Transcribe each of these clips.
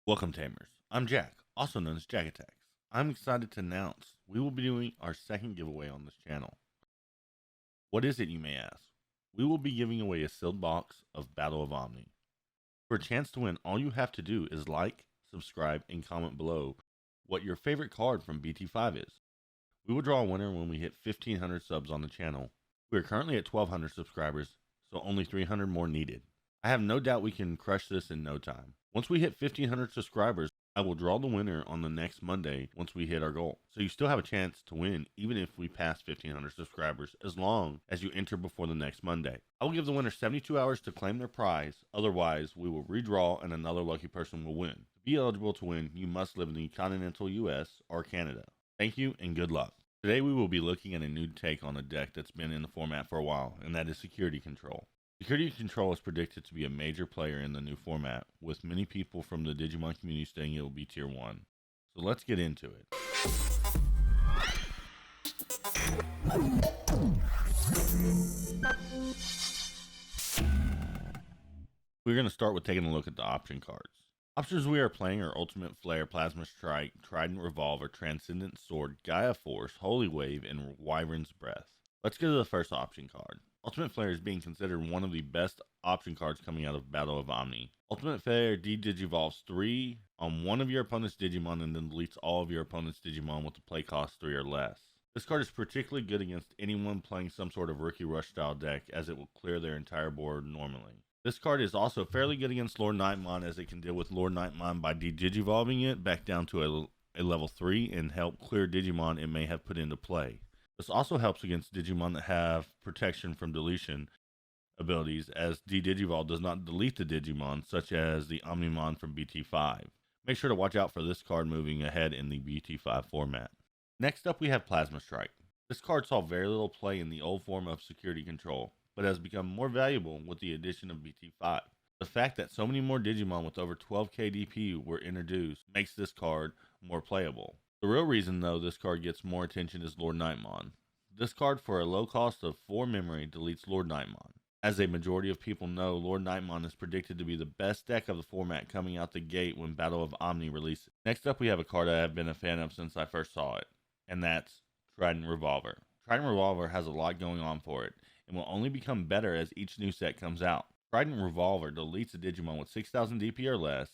Welcome, Tamers. I'm Jack, also known as Jack Attacks. I'm excited to announce we will be doing our second giveaway on this channel. What is it, you may ask? We will be giving away a sealed box of Battle of Omni. For a chance to win, all you have to do is like, subscribe, and comment below what your favorite card from BT5 is. We will draw a winner when we hit 1,500 subs on the channel. We are currently at 1,200 subscribers, so only 300 more needed. I have no doubt we can crush this in no time. Once we hit 1,500 subscribers, I will draw the winner on the next Monday once we hit our goal. So you still have a chance to win even if we pass 1,500 subscribers, as long as you enter before the next Monday. I will give the winner 72 hours to claim their prize. Otherwise, we will redraw and another lucky person will win. To be eligible to win, you must live in the continental US or Canada. Thank you and good luck. Today we will be looking at a new take on a deck that's been in the format for a while, and that is Security Control. Security Control is predicted to be a major player in the new format, with many people from the Digimon community saying it will be Tier 1. So let's get into it. We're going to start with taking a look at the option cards. Options we are playing are Ultimate Flare, Plasma Strike, Trident Revolver, Transcendent Sword, Gaia Force, Holy Wave, and Wyvern's Breath. Let's go to the first option card. Ultimate Flare is being considered one of the best option cards coming out of Battle of Omni. Ultimate Flare de-digivolves 3 on one of your opponent's Digimon and then deletes all of your opponent's Digimon with a play cost 3 or less. This card is particularly good against anyone playing some sort of Rookie Rush style deck, as it will clear their entire board normally. This card is also fairly good against Lord Nightmon, as it can deal with Lord Nightmon by de-digivolving it back down to a level 3 and help clear Digimon it may have put into play. This also helps against Digimon that have protection from deletion abilities, as de-digivol does not delete the Digimon, such as the Omnimon from BT5. Make sure to watch out for this card moving ahead in the BT5 format. Next up we have Plasma Strike. This card saw very little play in the old form of Security Control, but has become more valuable with the addition of BT5. The fact that so many more Digimon with over 12k DP were introduced makes this card more playable. The real reason, though, this card gets more attention is Lord Nightmon. This card, for a low cost of 4 memory, deletes Lord Nightmon. As a majority of people know, Lord Nightmon is predicted to be the best deck of the format coming out the gate when Battle of Omni releases. Next up, we have a card I have been a fan of since I first saw it, and that's Trident Revolver. Trident Revolver has a lot going on for it, and will only become better as each new set comes out. Trident Revolver deletes a Digimon with 6,000 DP or less,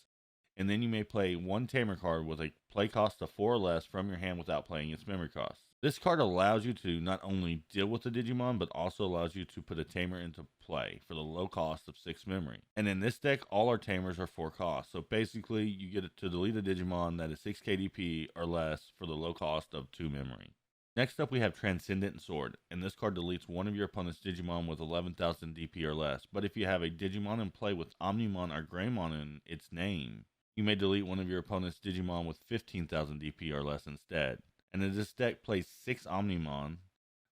and then you may play one Tamer card with a play cost of 4 or less from your hand without playing its memory cost. This card allows you to not only deal with the Digimon, but also allows you to put a Tamer into play for the low cost of 6 memory. And in this deck, all our Tamers are 4 cost, so basically you get to delete a Digimon that is 6 KDP or less for the low cost of 2 memory. Next up we have Transcendent Sword, and this card deletes one of your opponent's Digimon with 11,000 DP or less, but if you have a Digimon in play with Omnimon or Greymon in its name, you may delete one of your opponent's Digimon with 15,000 DP or less instead. And as this deck plays 6 Omnimon,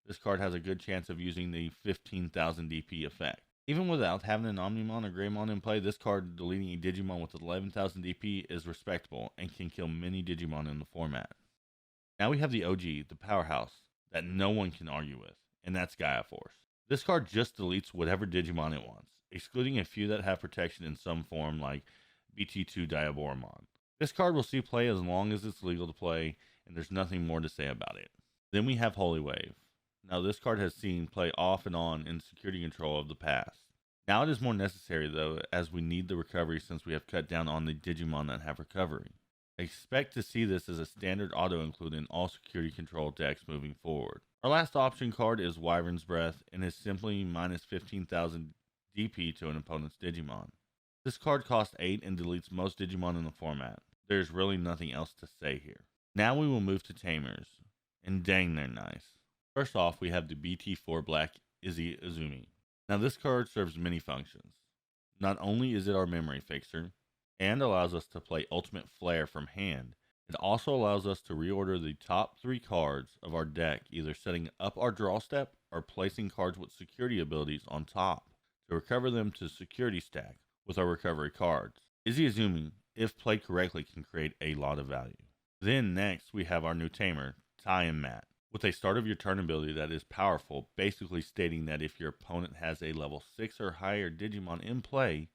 this card has a good chance of using the 15,000 DP effect. Even without having an Omnimon or Greymon in play, this card deleting a Digimon with 11,000 DP is respectable and can kill many Digimon in the format. Now we have the OG, the powerhouse, that no one can argue with, and that's Gaia Force. This card just deletes whatever Digimon it wants, excluding a few that have protection in some form like BT2 Diaboromon. This card will see play as long as it's legal to play, and there's nothing more to say about it. Then we have Holy Wave. Now this card has seen play off and on in Security Control of the past. Now it is more necessary though, as we need the recovery since we have cut down on the Digimon that have recovery. Expect to see this as a standard auto include in all Security Control decks moving forward. Our last option card is Wyvern's Breath, and is simply minus 15,000 DP to an opponent's Digimon. This card costs 8 and deletes most Digimon in the format. There's really nothing else to say here. Now we will move to Tamers, and dang they're nice. First off, we have the BT4 Black Izzy Izumi. Now this card serves many functions. Not only is it our memory fixer, and allows us to play Ultimate Flare from hand, it also allows us to reorder the top 3 cards of our deck, either setting up our draw step or placing cards with security abilities on top to recover them to security stack with our recovery cards. Izzy Izumi, if played correctly, can create a lot of value. Then next we have our new Tamer, Tai Matt, with a start of your turn ability that is powerful, basically stating that if your opponent has a level 6 or higher Digimon in play,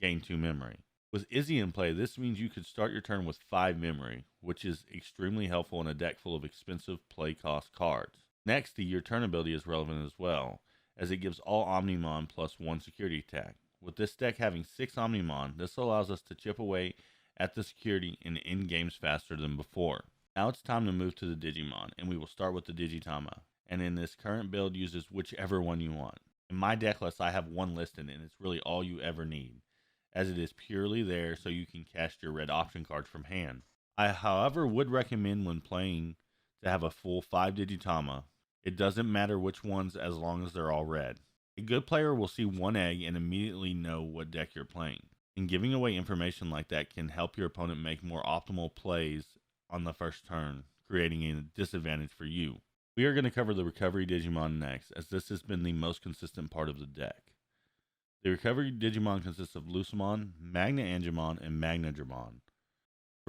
gain 2 memory. With Izzy in play, this means you could start your turn with 5 memory, which is extremely helpful in a deck full of expensive play cost cards. Next, the your turn ability is relevant as well, as it gives all Omnimon plus 1 security attack. With this deck having 6 Omnimon, this allows us to chip away at the security in games faster than before. Now it's time to move to the Digimon, and we will start with the Digitama, and in this current build uses whichever one you want. In my deck list I have one listed, and it's really all you ever need, as it is purely there so you can cast your red option cards from hand. I however would recommend when playing to have a full 5 Digitama. It doesn't matter which ones as long as they're all red. A good player will see one egg and immediately know what deck you're playing. And giving away information like that can help your opponent make more optimal plays on the first turn, creating a disadvantage for you. We are going to cover the Recovery Digimon next, as this has been the most consistent part of the deck. The Recovery Digimon consists of Lucemon, Machinedramon, and Machinedramon.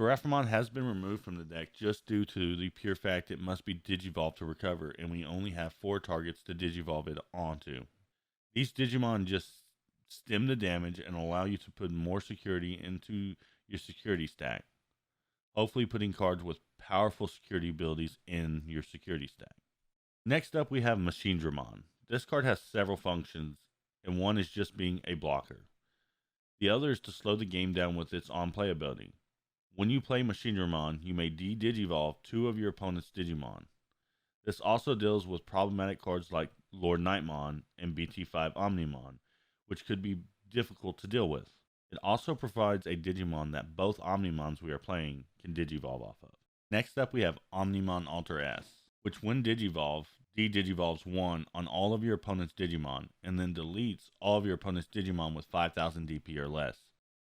Diaboromon has been removed from the deck just due to the pure fact it must be Digivolved to recover, and we only have 4 targets to Digivolve it onto. These Digimon just stem the damage and allow you to put more security into your security stack, hopefully putting cards with powerful security abilities in your security stack. Next up we have Machinedramon. This card has several functions, and one is just being a blocker. The other is to slow the game down with its on-play ability. When you play Machinedramon, you may de-Digivolve 2 of your opponent's Digimon. This also deals with problematic cards like Lord Nightmon and BT5 Omnimon, which could be difficult to deal with. It also provides a Digimon that both Omnimons we are playing can Digivolve off of. Next up we have Omnimon Alter S, which when Digivolve, de-Digivolves 1 on all of your opponent's Digimon, and then deletes all of your opponent's Digimon with 5000 DP or less.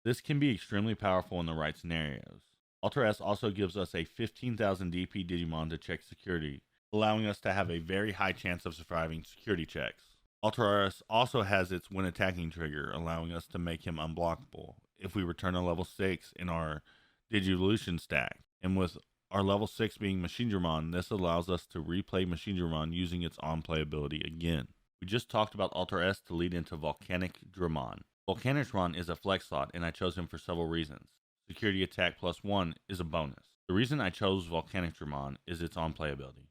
This can be extremely powerful in the right scenarios. Alter S also gives us a 15,000 DP Digimon to check security, allowing us to have a very high chance of surviving security checks. Alter S also has its when attacking trigger, allowing us to make him unblockable if we return a level 6 in our Digivolution stack. And with our level 6 being Machinedramon, this allows us to replay Machinedramon using its on-play ability again. We just talked about Alter S to lead into Volcanicdramon. Volcanicdramon is a flex slot, and I chose him for several reasons. Security attack +1 is a bonus. The reason I chose Volcanicdramon is its on-play ability,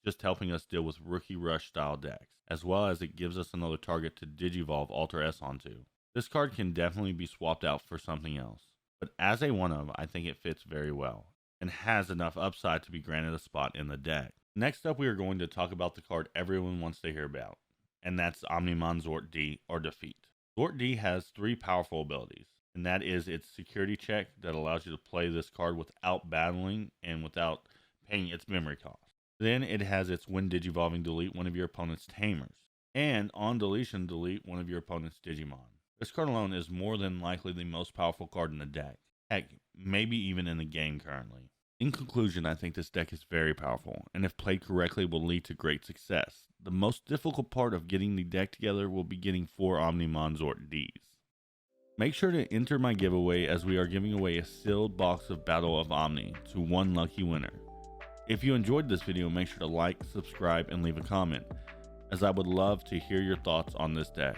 just helping us deal with Rookie Rush style decks, as well as it gives us another target to Digivolve Alter S onto. This card can definitely be swapped out for something else, but as a one-of, I think it fits very well, and has enough upside to be granted a spot in the deck. Next up, we are going to talk about the card everyone wants to hear about, and that's Omnimon Zwart D, or Defeat. Zwart D has 3 powerful abilities, and that is its security check that allows you to play this card without battling and without paying its memory cost. Then it has its when Digivolving delete one of your opponent's Tamers, and on deletion delete one of your opponent's Digimon. This card alone is more than likely the most powerful card in the deck. Heck, maybe even in the game currently. In conclusion, I think this deck is very powerful, and if played correctly will lead to great success. The most difficult part of getting the deck together will be getting 4 Omnimon Zwart Ds. Make sure to enter my giveaway, as we are giving away a sealed box of Battle of Omni to one lucky winner. If you enjoyed this video, make sure to like, subscribe, and leave a comment, as I would love to hear your thoughts on this deck.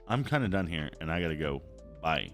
I'm kinda done here, and I gotta go. Bye.